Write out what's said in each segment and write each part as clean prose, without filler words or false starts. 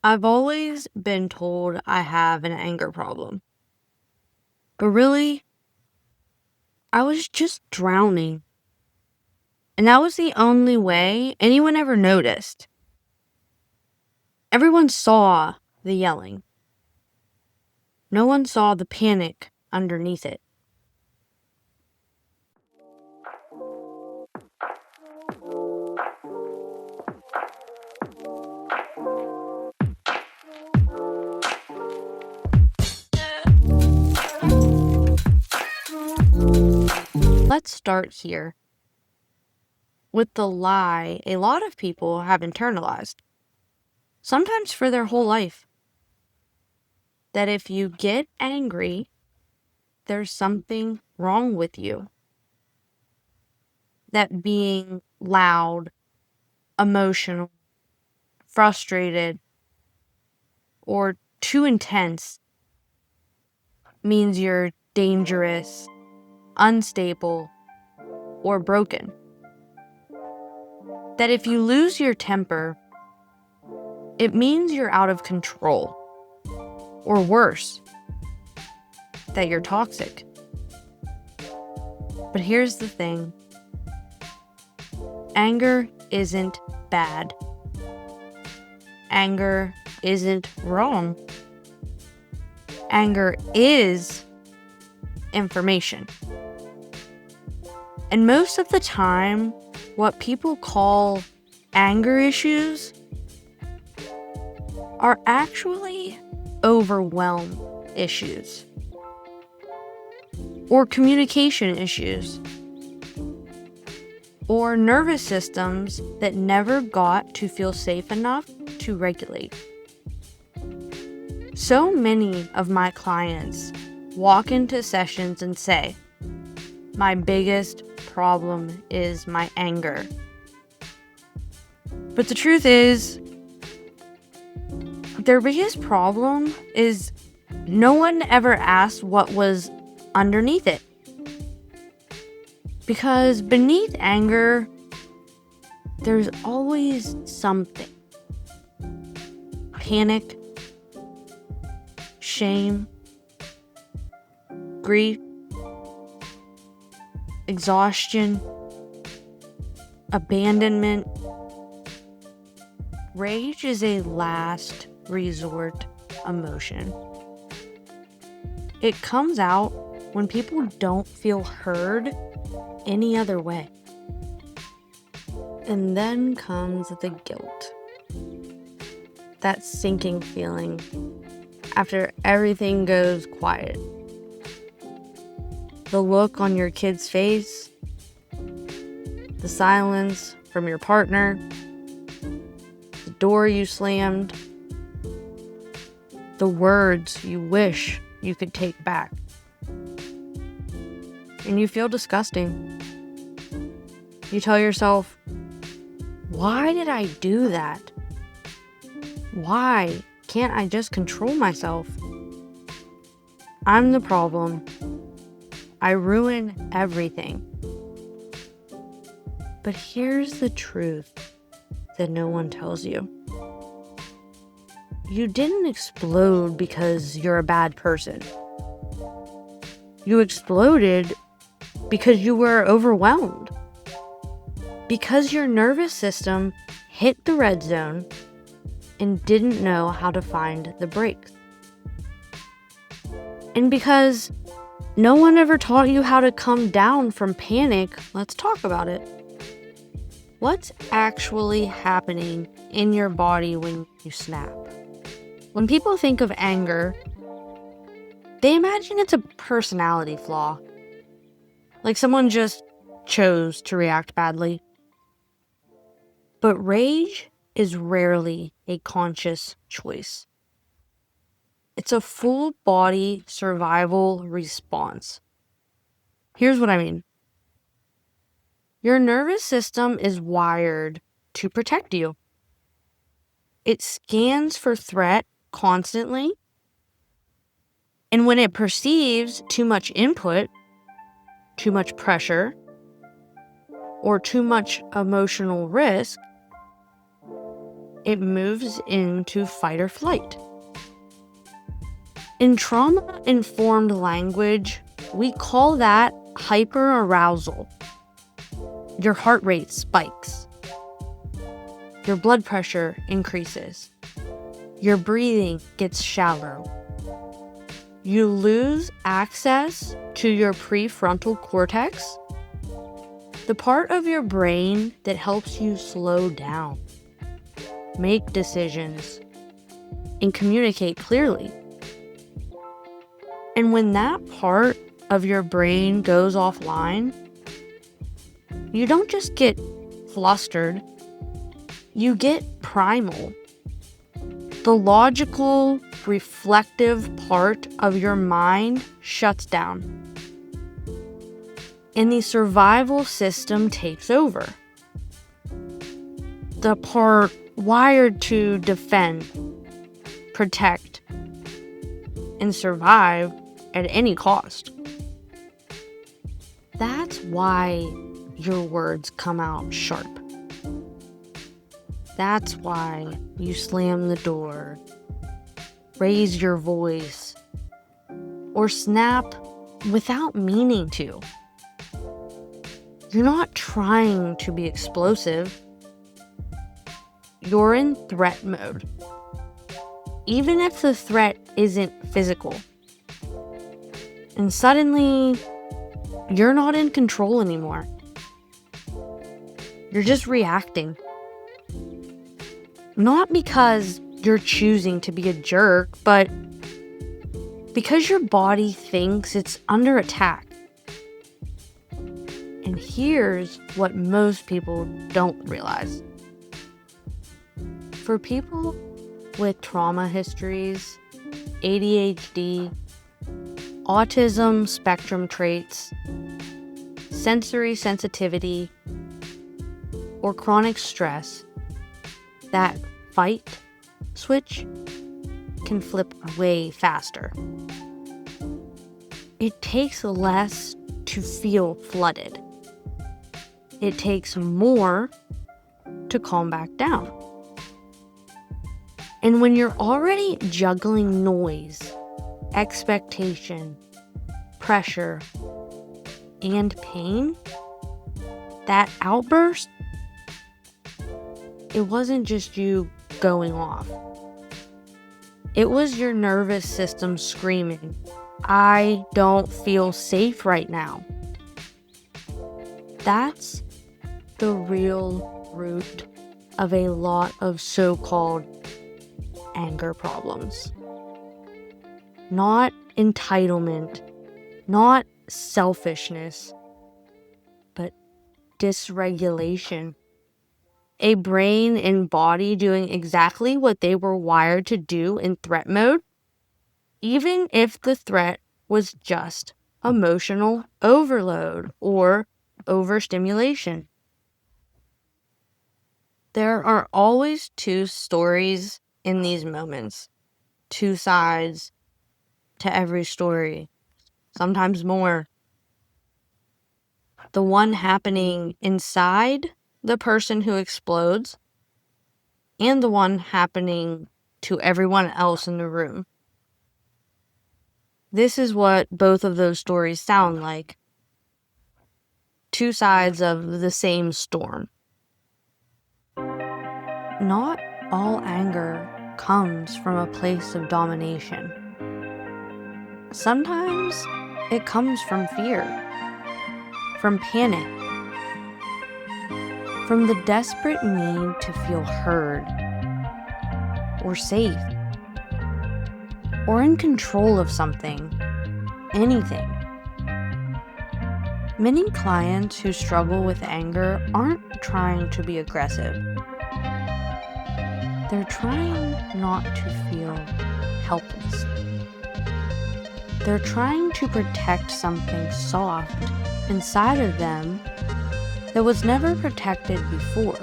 I've always been told I have an anger problem. But really, I was just drowning. And that was the only way anyone ever noticed. Everyone saw the yelling. No one saw the panic underneath it. Let's start here with the lie a lot of people have internalized, sometimes for their whole life, that if you get angry, there's something wrong with you. That being loud, emotional, frustrated, or too intense means you're dangerous, unstable, or broken. That if you lose your temper, it means you're out of control. Or worse, that you're toxic. But here's the thing. Anger isn't bad. Anger isn't wrong. Anger is information. And most of the time, what people call anger issues are actually overwhelm issues or communication issues or nervous systems that never got to feel safe enough to regulate. So many of my clients walk into sessions and say, "My biggest problem is my anger." But the truth is, their biggest problem is no one ever asked what was underneath it. Because beneath anger, there's always something. Panic, shame, grief, exhaustion, abandonment. Rage is a last resort emotion. It comes out when people don't feel heard any other way. And then comes the guilt. That sinking feeling after everything goes quiet. The look on your kid's face, the silence from your partner, the door you slammed, the words you wish you could take back. And you feel disgusting. You tell yourself, why did I do that? Why can't I just control myself? I'm the problem. I ruin everything. But here's the truth that no one tells you. You didn't explode because you're a bad person. You exploded because you were overwhelmed. Because your nervous system hit the red zone and didn't know how to find the brakes. And because no one ever taught you how to come down from panic, let's talk about it. What's actually happening in your body when you snap? When people think of anger, they imagine it's a personality flaw. Like someone just chose to react badly. But rage is rarely a conscious choice. It's a full body survival response. Here's what I mean. Your nervous system is wired to protect you. It scans for threat constantly. And when it perceives too much input, too much pressure, or too much emotional risk, it moves into fight or flight. In trauma-informed language, we call that hyperarousal. Your heart rate spikes. Your blood pressure increases. Your breathing gets shallow. You lose access to your prefrontal cortex, the part of your brain that helps you slow down, make decisions, and communicate clearly. And when that part of your brain goes offline, you don't just get flustered, you get primal. The logical, reflective part of your mind shuts down, and the survival system takes over. The part wired to defend, protect, and survive at any cost. That's why your words come out sharp. That's why you slam the door, raise your voice, or snap without meaning to. You're not trying to be explosive. You're in threat mode, even if the threat isn't physical. And suddenly, you're not in control anymore. You're just reacting. Not because you're choosing to be a jerk, but because your body thinks it's under attack. And here's what most people don't realize. For people with trauma histories, ADHD, autism spectrum traits, sensory sensitivity, or chronic stress, that fight switch can flip way faster. It takes less to feel flooded. It takes more to calm back down. And when you're already juggling noise, expectation, pressure, and pain, that outburst, it wasn't just you going off. It was your nervous system screaming, "I don't feel safe right now." That's the real root of a lot of so-called anger problems. Not entitlement, not selfishness, but dysregulation. A brain and body doing exactly what they were wired to do in threat mode, even if the threat was just emotional overload or overstimulation. There are always two stories in these moments, two sides to every story, sometimes more. The one happening inside the person who explodes, and the one happening to everyone else in the room. This is what both of those stories sound like. Two sides of the same storm. Not all anger comes from a place of domination. Sometimes it comes from fear, from panic, from the desperate need to feel heard, or safe, or in control of something, anything. Many clients who struggle with anger aren't trying to be aggressive. They're trying not to feel helpless. They're trying to protect something soft inside of them that was never protected before.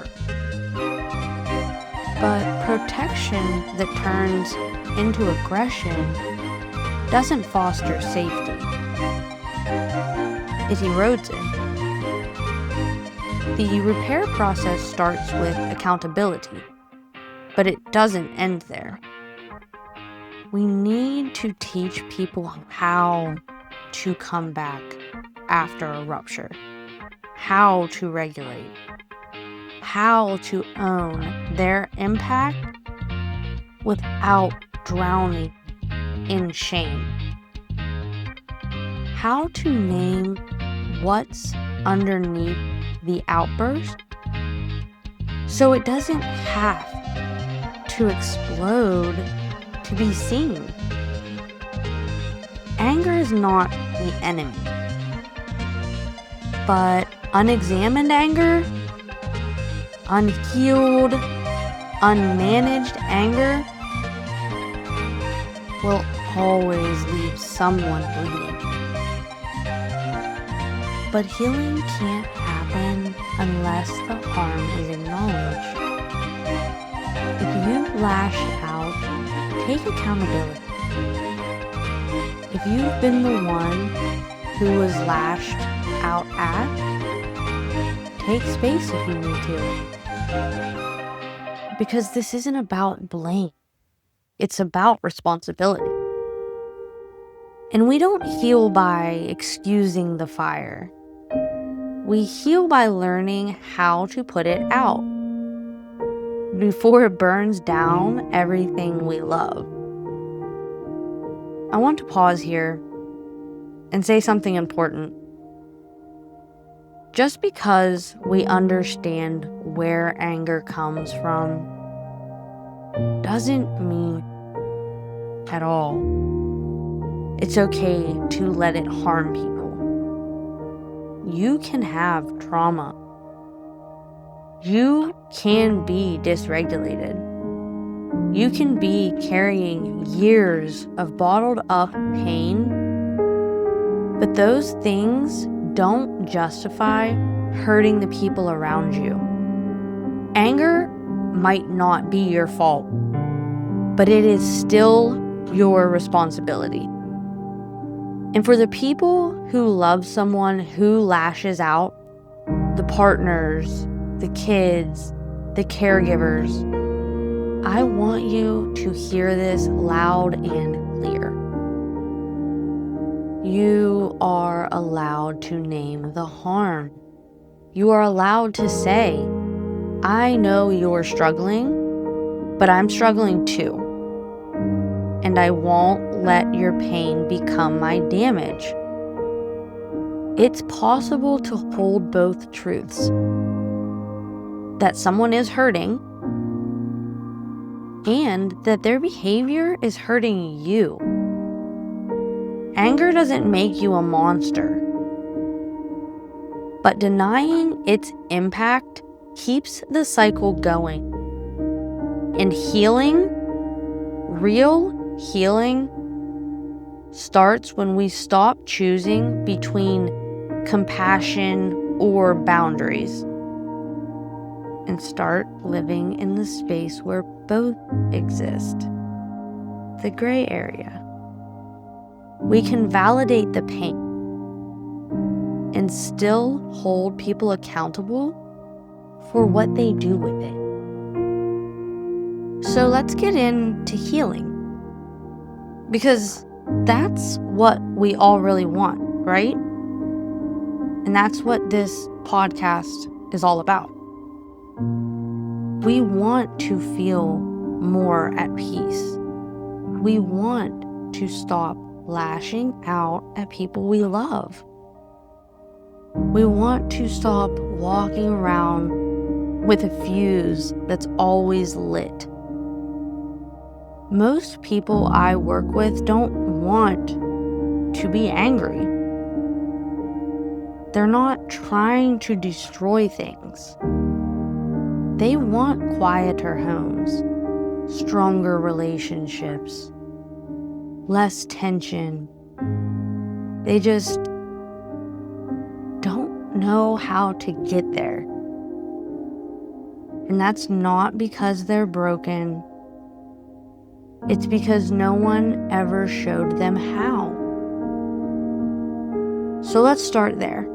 But protection that turns into aggression doesn't foster safety. It erodes it. The repair process starts with accountability, But it doesn't end there. We need to teach people how to come back after a rupture, how to regulate, how to own their impact without drowning in shame, how to name what's underneath the outburst so it doesn't have to explode to be seen. Anger is not the enemy, but unexamined anger, unhealed, unmanaged anger will always leave someone bleeding. But healing can't happen unless the harm is acknowledged. If you lash out, take accountability. If you've been the one who was lashed out at, take space if you need to. Because this isn't about blame. It's about responsibility. And we don't heal by excusing the fire. We heal by learning how to put it out before it burns down everything we love. I want to pause here and say something important. Just because we understand where anger comes from doesn't mean at all it's okay to let it harm people. You can have trauma. You can be dysregulated. You can be carrying years of bottled up pain, but those things don't justify hurting the people around you. Anger might not be your fault, but it is still your responsibility. And for the people who love someone who lashes out, the partners, the kids, the caregivers, I want you to hear this loud and clear. You are allowed to name the harm. You are allowed to say, I know you're struggling, but I'm struggling too. And I won't let your pain become my damage. It's possible to hold both truths. That someone is hurting and that their behavior is hurting you. Anger doesn't make you a monster, but denying its impact keeps the cycle going. And healing, real healing, starts when we stop choosing between compassion or boundaries and start living in the space where both exist, the gray area. We can validate the pain and still hold people accountable for what they do with it. So let's get into healing, because that's what we all really want, right? And that's what this podcast is all about. We want to feel more at peace. We want to stop lashing out at people we love. We want to stop walking around with a fuse that's always lit. Most people I work with don't want to be angry. They're not trying to destroy things. They want quieter homes, stronger relationships, less tension. They just don't know how to get there. And that's not because they're broken. It's because no one ever showed them how. So let's start there.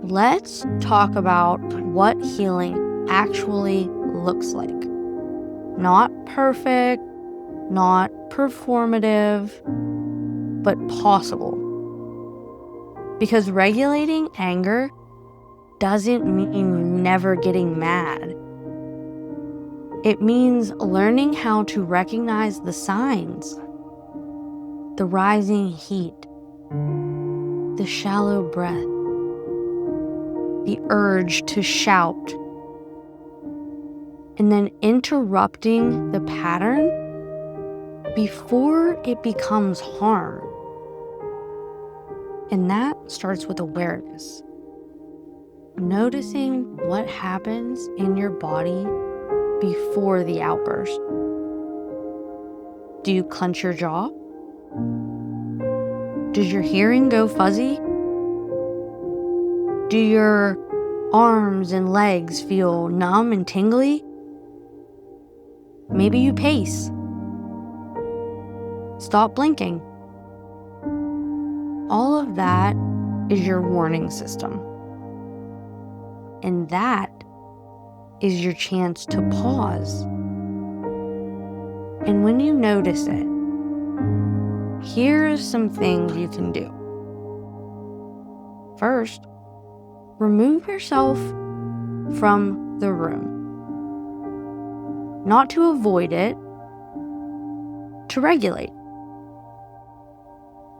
Let's talk about what healing actually looks like. Not perfect, not performative, but possible. Because regulating anger doesn't mean never getting mad. It means learning how to recognize the signs, the rising heat, the shallow breath, the urge to shout, and then interrupting the pattern before it becomes harm. And that starts with awareness. Noticing what happens in your body before the outburst. Do you clench your jaw? Does your hearing go fuzzy? Do your arms and legs feel numb and tingly? Maybe you pace. Stop blinking. All of that is your warning system. And that is your chance to pause. And when you notice it, here are some things you can do. First, remove yourself from the room. Not to avoid it, to regulate.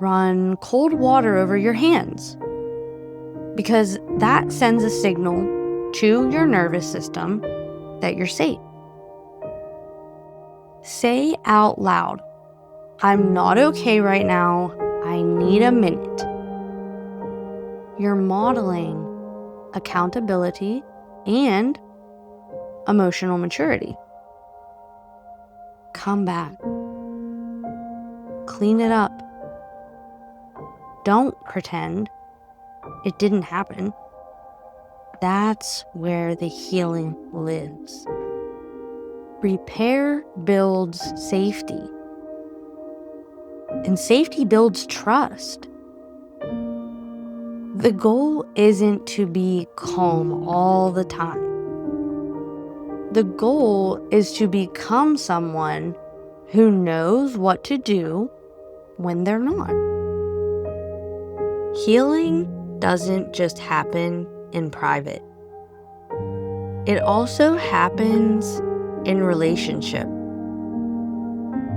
Run cold water over your hands, because that sends a signal to your nervous system that you're safe. Say out loud, "I'm not okay right now. I need a minute." You're modeling accountability and emotional maturity. Come back. Clean it up. Don't pretend it didn't happen. That's where the healing lives. Repair builds safety. And safety builds trust. The goal isn't to be calm all the time. The goal is to become someone who knows what to do when they're not. Healing doesn't just happen in private. It also happens in relationship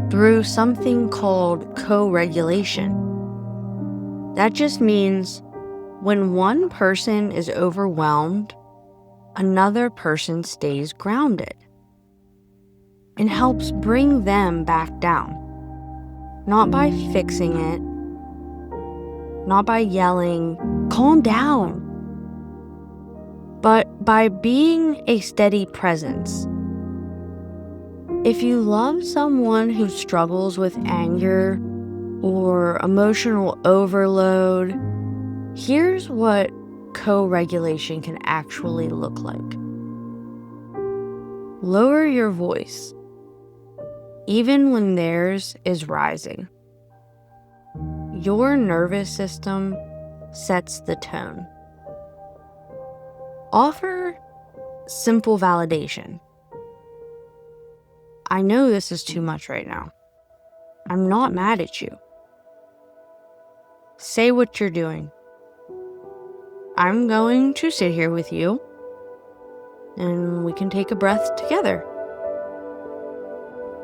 through something called co-regulation. That just means when one person is overwhelmed, another person stays grounded and helps bring them back down. Not by fixing it, not by yelling, "Calm down," but by being a steady presence. If you love someone who struggles with anger or emotional overload, here's what co-regulation can actually look like. Lower your voice, even when theirs is rising. Your nervous system sets the tone. Offer simple validation. "I know this is too much right now. I'm not mad at you." Say what you're doing. "I'm going to sit here with you, and we can take a breath together."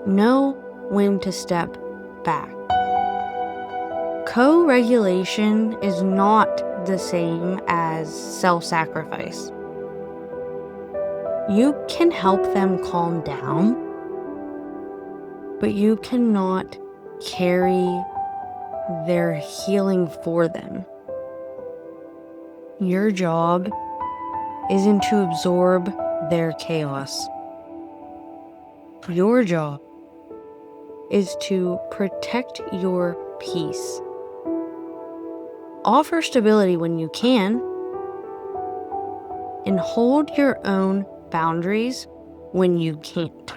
Know when to step back. Co-regulation is not the same as self-sacrifice. You can help them calm down, but you cannot carry their healing for them. Your job isn't to absorb their chaos. Your job is to protect your peace. Offer stability when you can, and hold your own boundaries when you can't.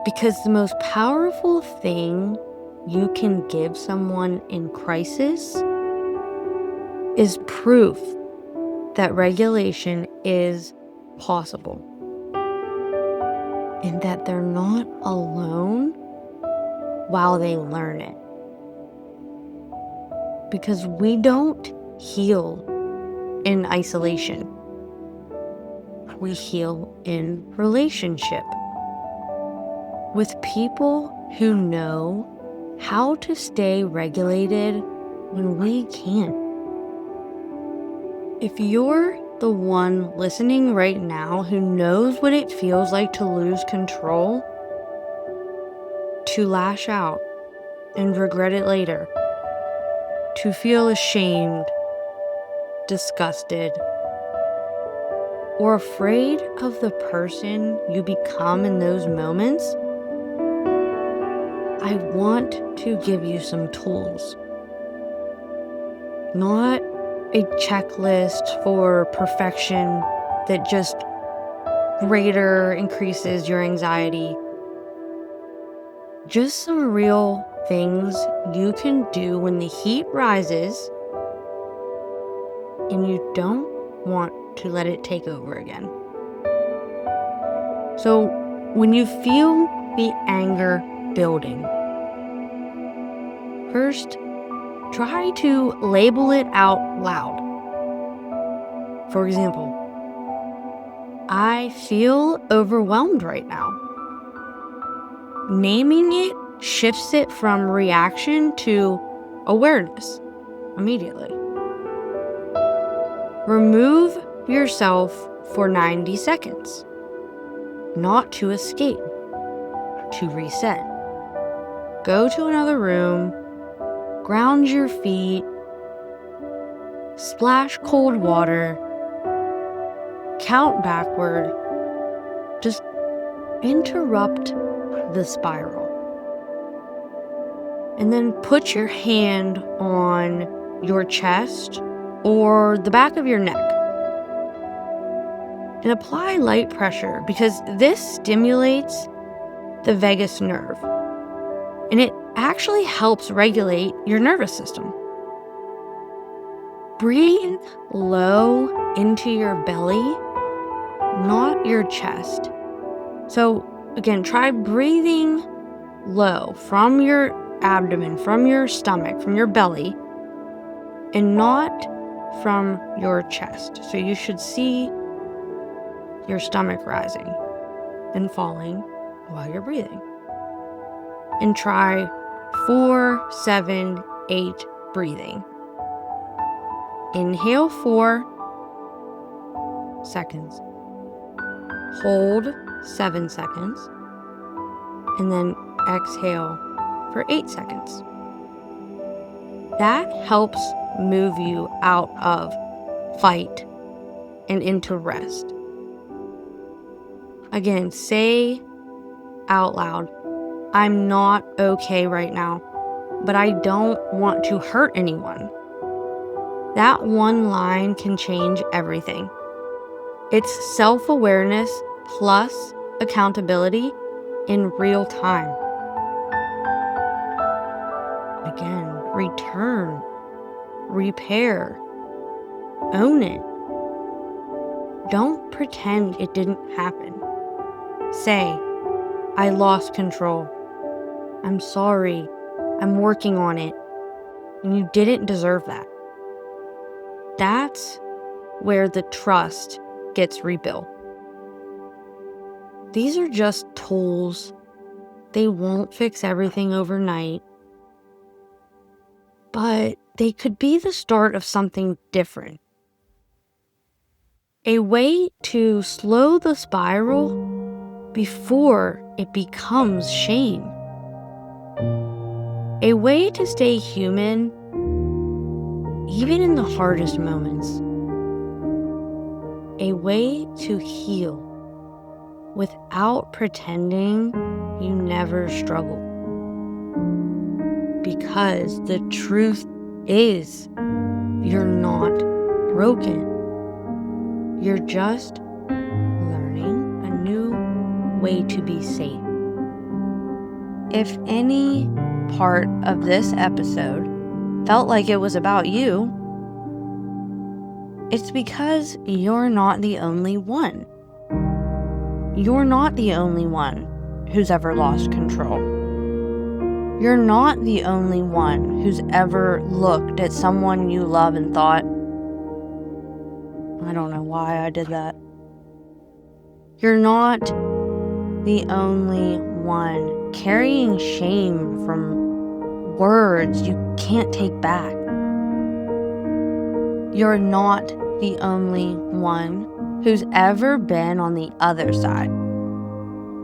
Because the most powerful thing you can give someone in crisis is proof that regulation is possible. and that they're not alone while they learn it. Because we don't heal in isolation. We heal in relationship with people who know how to stay regulated when we can't. If you're the one listening right now who knows what it feels like to lose control, to lash out and regret it later, to feel ashamed, disgusted, or afraid of the person you become in those moments, I want to give you some tools. Not a checklist for perfection that just greater increases your anxiety. Just some real things you can do when the heat rises and you don't want to let it take over again. So when you feel the anger building, first, try to label it out loud. For example, I feel overwhelmed right now. Naming it shifts it from reaction to awareness immediately. Remove yourself for 90 seconds. Not to escape, to reset. Go to another room, ground your feet, splash cold water, count backward, just interrupt the spiral. And then put your hand on your chest or the back of your neck. And apply light pressure because this stimulates the vagus nerve. And it actually helps regulate your nervous system. Breathe low into your belly, not your chest. So again, try breathing low from your abdomen, from your stomach, from your belly, and not from your chest. So you should see your stomach rising and falling while you're breathing. And try 4, 7, 8 breathing. Inhale 4 seconds. Hold 7 seconds. And then exhale for 8 seconds. That helps move you out of fight and into rest. Again, say out loud, I'm not okay right now, but I don't want to hurt anyone. That one line can change everything. It's self-awareness plus accountability in real time. Again, return, repair, own it. Don't pretend it didn't happen. Say, I lost control. I'm sorry. I'm working on it. And you didn't deserve that. That's where the trust gets rebuilt. These are just tools. They won't fix everything overnight. But they could be the start of something different. A way to slow the spiral before it becomes shame. A way to stay human even in the hardest moments. A way to heal without pretending you never struggled. Because the truth is, you're not broken. You're just learning a new way to be safe. If any part of this episode felt like it was about you, it's because you're not the only one. you're not the only one who's ever lost control. You're not the only one who's ever looked at someone you love and thought, I don't know why I did that. You're not the only one carrying shame from words you can't take back. You're not the only one who's ever been on the other side,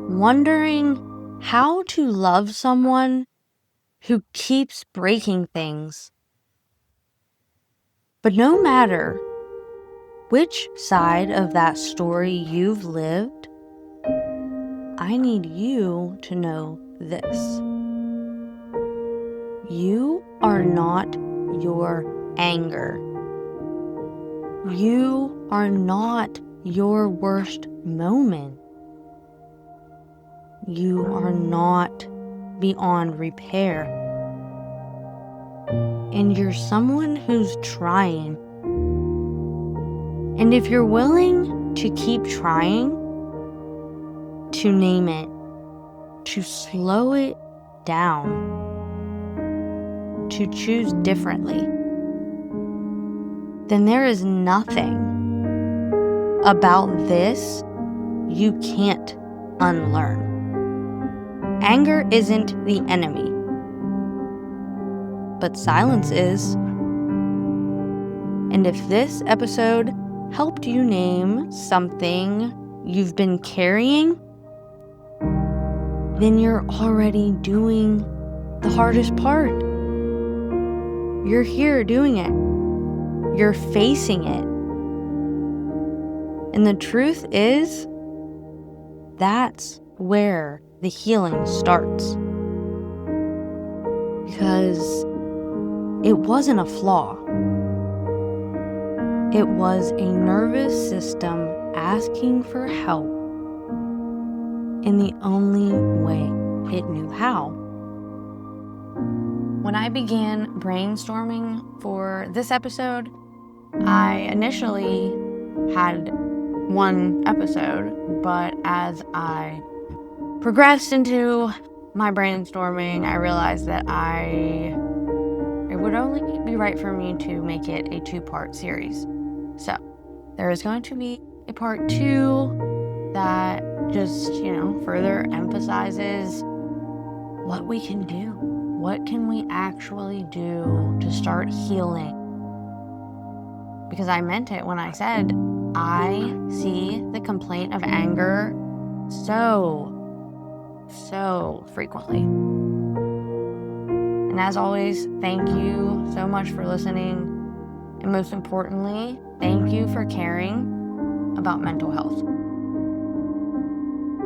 wondering how to love someone who keeps breaking things. But no matter which side of that story you've lived, I need you to know this. You are not your anger. You are not your worst moment. You are not beyond repair. And you're someone who's trying. And if you're willing to keep trying, to name it, to slow it down, to choose differently, then there is nothing about this you can't unlearn. Anger isn't the enemy, but silence is. And if this episode helped you name something you've been carrying, then you're already doing the hardest part. You're here doing it. You're facing it. And the truth is, that's where the healing starts. Because it wasn't a flaw. It was a nervous system asking for help in the only way it knew how. When I began brainstorming for this episode, I initially had one episode, but as I progressed into my brainstorming, I realized that it would only be right for me to make it a 2-part series. So there is going to be a part 2 that just, further emphasizes what we can do. What can we actually do to start healing? Because I meant it when I said, I see the complaint of anger so frequently. And as always, thank you so much for listening. And most importantly, thank you for caring about mental health.